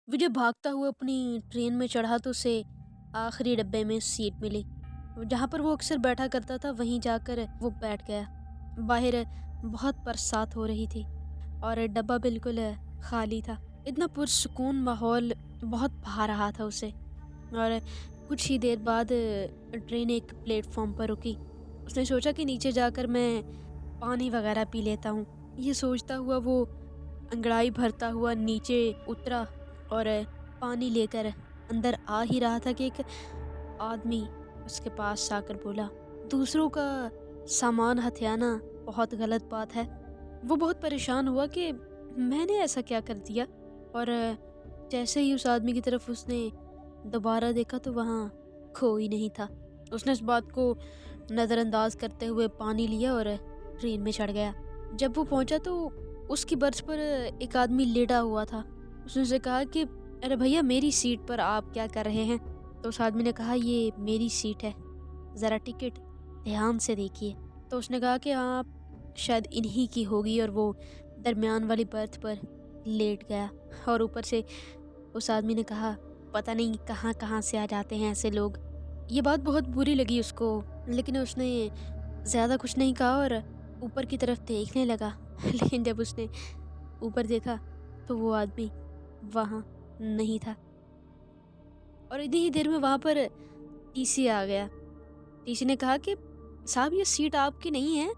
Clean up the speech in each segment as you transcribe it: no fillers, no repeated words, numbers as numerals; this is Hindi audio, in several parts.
विजय भागता हुआ अपनी ट्रेन में चढ़ा तो उसे आखिरी डब्बे में सीट मिली। जहाँ पर वो अक्सर बैठा करता था वहीं जाकर वो बैठ गया। बाहर बहुत बरसात हो रही थी और डब्बा बिल्कुल खाली था। इतना पुरसुकून माहौल बहुत भा रहा था उसे। और कुछ ही देर बाद ट्रेन एक प्लेटफॉर्म पर रुकी। उसने सोचा कि नीचे जाकर मैं पानी वगैरह पी लेता हूँ। ये सोचता हुआ वो अंगड़ाई भरता हुआ नीचे उतरा और पानी लेकर अंदर आ ही रहा था कि एक आदमी उसके पास आकर बोला, दूसरों का सामान हथियाना बहुत गलत बात है। वो बहुत परेशान हुआ कि मैंने ऐसा क्या कर दिया। और जैसे ही उस आदमी की तरफ उसने दोबारा देखा तो वहाँ कोई नहीं था। उसने इस बात को नज़रअंदाज करते हुए पानी लिया और ट्रेन में चढ़ गया। जब वो पहुंचा तो उसकी बर्थ पर एक आदमी लेटा हुआ था। उसने उसे कहा कि अरे भैया, मेरी सीट पर आप क्या कर रहे हैं? तो उस आदमी ने कहा, ये मेरी सीट है, ज़रा टिकट ध्यान से देखिए। तो उसने कहा कि हाँ, आप शायद इन्हीं की होगी, और वो दरमियान वाली बर्थ पर लेट गया। और ऊपर से उस आदमी ने कहा, पता नहीं कहाँ कहाँ से आ जाते हैं ऐसे लोग। ये बात बहुत बुरी लगी उसको, लेकिन उसने ज़्यादा कुछ नहीं कहा और ऊपर की तरफ देखने लगा। लेकिन जब उसने ऊपर देखा तो वो आदमी वहाँ नहीं था। और इतनी ही देर में वहाँ पर टीसी आ गया। टीसी ने कहा कि साहब, ये सीट आपकी नहीं है,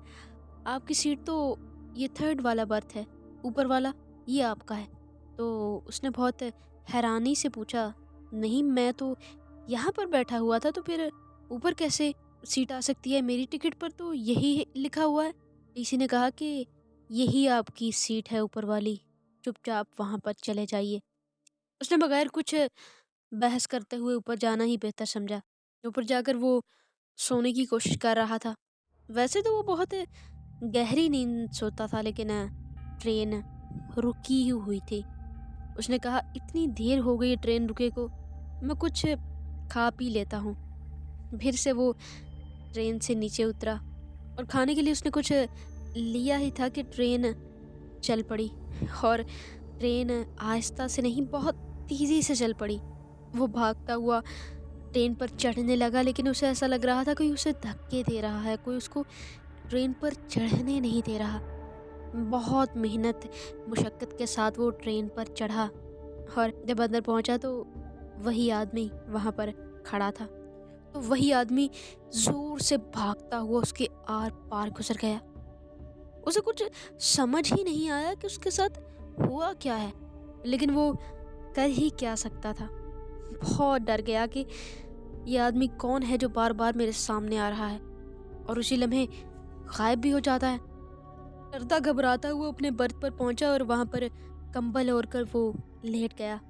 आपकी सीट तो ये थर्ड वाला बर्थ है, ऊपर वाला ये आपका है। तो उसने बहुत हैरानी से पूछा, नहीं, मैं तो यहाँ पर बैठा हुआ था, तो फिर ऊपर कैसे सीट आ सकती है? मेरी टिकट पर तो यही लिखा हुआ है। टीसी ने कहा कि यही आपकी सीट है ऊपर वाली, चुपचाप वहाँ पर चले जाइए। उसने बगैर कुछ बहस करते हुए ऊपर जाना ही बेहतर समझा। ऊपर जाकर वो सोने की कोशिश कर रहा था। वैसे तो वो बहुत गहरी नींद सोता था, लेकिन ट्रेन रुकी ही हुई थी। उसने कहा, इतनी देर हो गई ट्रेन रुके को, मैं कुछ खा पी लेता हूँ। फिर से वो ट्रेन से नीचे उतरा और खाने के लिए उसने कुछ लिया ही था कि ट्रेन चल पड़ी। और ट्रेन आहिस्ता से नहीं, बहुत तेज़ी से चल पड़ी। वो भागता हुआ ट्रेन पर चढ़ने लगा, लेकिन उसे ऐसा लग रहा था कोई उसे धक्के दे रहा है, कोई उसको ट्रेन पर चढ़ने नहीं दे रहा। बहुत मेहनत मुशक्क़त के साथ वो ट्रेन पर चढ़ा और जब अंदर पहुंचा तो वही आदमी वहाँ पर खड़ा था। तो वही आदमी ज़ोर से भागता हुआ उसके आर पार गुजर गया। उसे कुछ समझ ही नहीं आया कि उसके साथ हुआ क्या है, लेकिन वो कर ही क्या सकता था। बहुत डर गया कि ये आदमी कौन है जो बार बार मेरे सामने आ रहा है, और उसी लम्हे गायब भी हो जाता है। डरता घबराता हुआ अपने बर्थ पर पहुंचा और वहां पर कंबल ओढ़ कर वो लेट गया।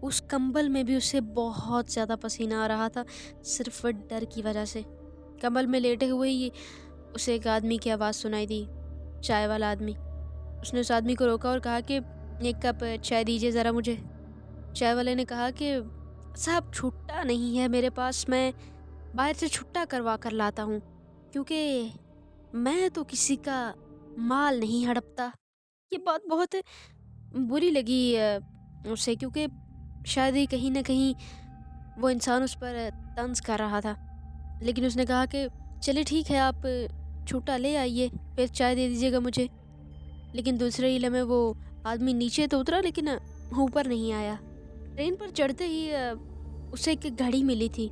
उस कंबल में भी उसे बहुत ज़्यादा पसीना आ रहा था, सिर्फ डर की वजह से। कंबल में लेटे हुए ही उसे एक आदमी की आवाज़ सुनाई दी, चाय वाला आदमी। उसने उस आदमी को रोका और कहा कि एक कप चाय दीजिए ज़रा मुझे। चाय वाले ने कहा कि साहब, छुट्टा नहीं है मेरे पास, मैं बाहर से छुट्टा करवा कर लाता हूँ, क्योंकि मैं तो किसी का माल नहीं हड़पता। ये बात बहुत बुरी लगी उसे, क्योंकि शायद ही कहीं न कहीं वो इंसान उस पर तंज़ कर रहा था। लेकिन उसने कहा कि चलिए ठीक है, आप छुट्टा ले आइए, फिर चाय दे दीजिएगा मुझे। लेकिन दूसरे ही लम्हे वो आदमी नीचे तो उतरा, लेकिन ऊपर नहीं आया। ट्रेन पर चढ़ते ही उसे एक घड़ी मिली थी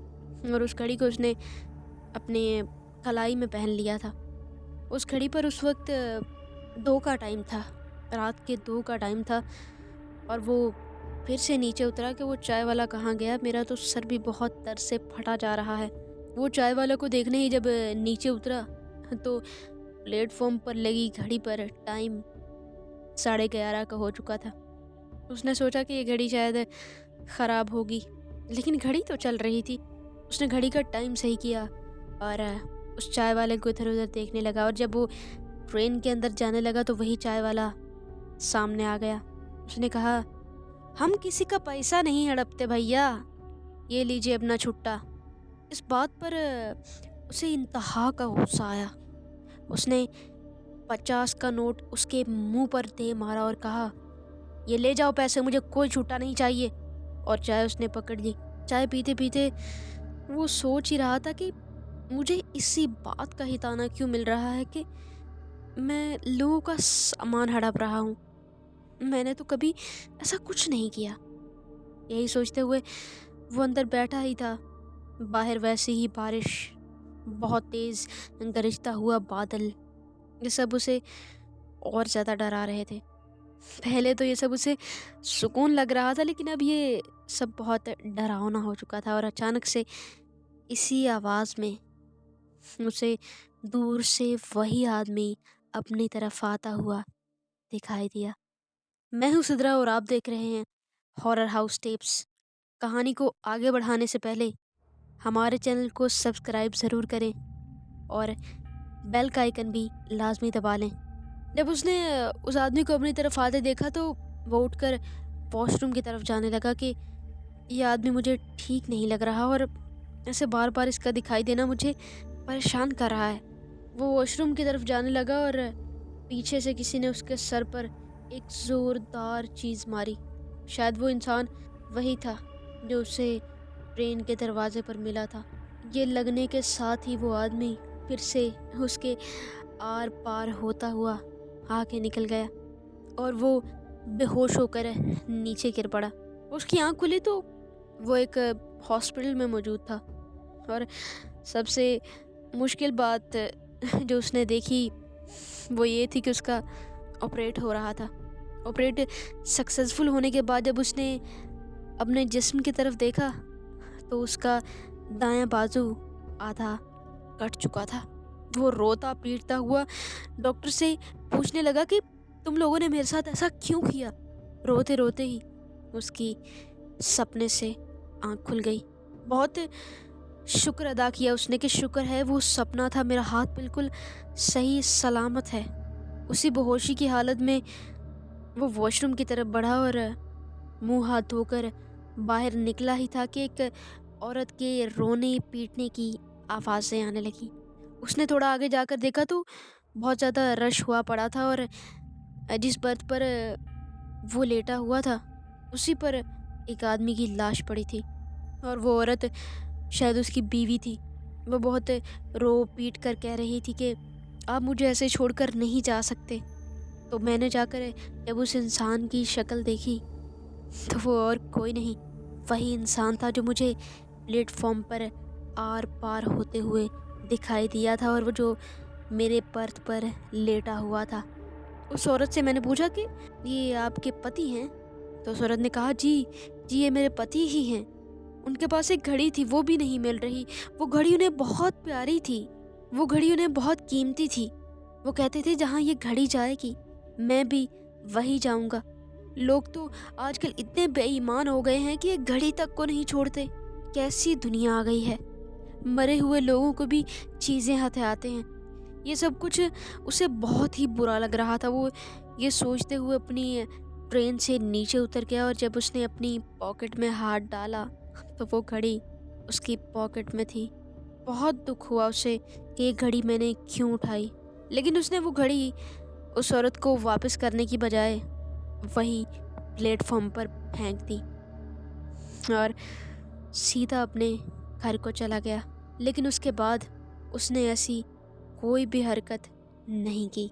और उस घड़ी को उसने अपने कलाई में पहन लिया था। उस घड़ी पर उस वक्त 2 का टाइम था, रात के 2 का टाइम था। और वो फिर से नीचे उतरा कि वो चाय वाला कहाँ गया। मेरा तो सर भी बहुत दर्द से फटा जा रहा है। वो चाय वाला को देखने ही जब नीचे उतरा तो प्लेटफॉर्म पर लगी घड़ी पर टाइम 11:30 का हो चुका था। उसने सोचा कि ये घड़ी शायद ख़राब होगी, लेकिन घड़ी तो चल रही थी। उसने घड़ी का टाइम सही किया और उस चाय वाले को इधर-उधर देखने लगा। और जब वो ट्रेन के अंदर जाने लगा तो वही चाय वाला सामने आ गया। उसने कहा, हम किसी का पैसा नहीं हड़पते भैया, ये लीजिए अपना छुट्टा। इस बात पर उसे इंतहा का गुस्सा आया। उसने 50 का नोट उसके मुंह पर दे मारा और कहा, ये ले जाओ पैसे, मुझे कोई छुट्टा नहीं चाहिए। और चाय उसने पकड़ ली। चाय पीते पीते वो सोच ही रहा था कि मुझे इसी बात का ही ताना क्यों मिल रहा है कि मैं लोगों का सामान हड़प रहा हूँ। मैंने तो कभी ऐसा कुछ नहीं किया। यही सोचते हुए वो अंदर बैठा ही था। बाहर वैसे ही बारिश, बहुत तेज़ गरजता हुआ बादल, ये सब उसे और ज़्यादा डरा रहे थे। पहले तो ये सब उसे सुकून लग रहा था, लेकिन अब ये सब बहुत डरावना हो चुका था। और अचानक से इसी आवाज़ में उसे दूर से वही आदमी अपनी तरफ आता हुआ दिखाई दिया। मैं हूँ सिद्रा और आप देख रहे हैं हॉरर हाउस टेप्स। कहानी को आगे बढ़ाने से पहले हमारे चैनल को सब्सक्राइब ज़रूर करें और बेल का आइकन भी लाजमी दबा लें। जब उसने उस आदमी को अपनी तरफ आते देखा तो वो उठकर वॉशरूम की तरफ जाने लगा कि ये आदमी मुझे ठीक नहीं लग रहा और ऐसे बार बार इसका दिखाई देना मुझे परेशान कर रहा है। वो वॉशरूम की तरफ जाने लगा और पीछे से किसी ने उसके सर पर एक ज़ोरदार चीज़ मारी। शायद वो इंसान वही था जो उसे ट्रेन के दरवाजे पर मिला था। ये लगने के साथ ही वो आदमी फिर से उसके आर पार होता हुआ आके निकल गया और वो बेहोश होकर नीचे गिर पड़ा। उसकी आंख खुली तो वो एक हॉस्पिटल में मौजूद था। और सबसे मुश्किल बात जो उसने देखी वो ये थी कि उसका ऑपरेट हो रहा था। ऑपरेट सक्सेसफुल होने के बाद जब उसने अपने जिस्म की तरफ देखा तो उसका दायां बाजू आधा कट चुका था। वो रोता पीटता हुआ डॉक्टर से पूछने लगा कि तुम लोगों ने मेरे साथ ऐसा क्यों किया। रोते रोते ही उसकी सपने से आंख खुल गई। बहुत शुक्र अदा किया उसने कि शुक्र है वो सपना था, मेरा हाथ बिल्कुल सही सलामत है। उसी बेहोशी की हालत में वो वॉशरूम की तरफ बढ़ा और मुंह हाथ धोकर बाहर निकला ही था कि एक औरत के रोने पीटने की आवाज़ें आने लगी। उसने थोड़ा आगे जाकर देखा तो बहुत ज़्यादा रश हुआ पड़ा था और जिस बर्थ पर वो लेटा हुआ था उसी पर एक आदमी की लाश पड़ी थी। और वो औरत शायद उसकी बीवी थी। वो बहुत रो पीट कर कह रही थी कि आप मुझे ऐसे छोड़कर नहीं जा सकते। तो मैंने जाकर जब उस इंसान की शक्ल देखी तो वो और कोई नहीं, वही इंसान था जो मुझे प्लेटफॉर्म पर आर पार होते हुए दिखाई दिया था और वो जो मेरे बर्थ पर लेटा हुआ था। उस औरत से मैंने पूछा कि ये आपके पति हैं? तो उस औरत ने कहा जी जी ये मेरे पति ही हैं। उनके पास एक घड़ी थी, वो भी नहीं मिल रही। वो घड़ी उन्हें बहुत प्यारी थी, वो घड़ी उन्हें बहुत कीमती थी। वो कहते थे जहाँ ये घड़ी जाएगी मैं भी वही जाऊंगा। लोग तो आजकल इतने बेईमान हो गए हैं कि एक घड़ी तक को नहीं छोड़ते। कैसी दुनिया आ गई है, मरे हुए लोगों को भी चीज़ें हथियाते हैं। ये सब कुछ उसे बहुत ही बुरा लग रहा था। वो ये सोचते हुए अपनी ट्रेन से नीचे उतर गया और जब उसने अपनी पॉकेट में हाथ डाला तो वो घड़ी उसकी पॉकेट में थी। बहुत दुख हुआ उसे कि ये घड़ी मैंने क्यों उठाई, लेकिन उसने वो घड़ी उस औरत को वापस करने की बजाय वहीं प्लेटफॉर्म पर फेंक दी और सीधा अपने घर को चला गया। लेकिन उसके बाद उसने ऐसी कोई भी हरकत नहीं की।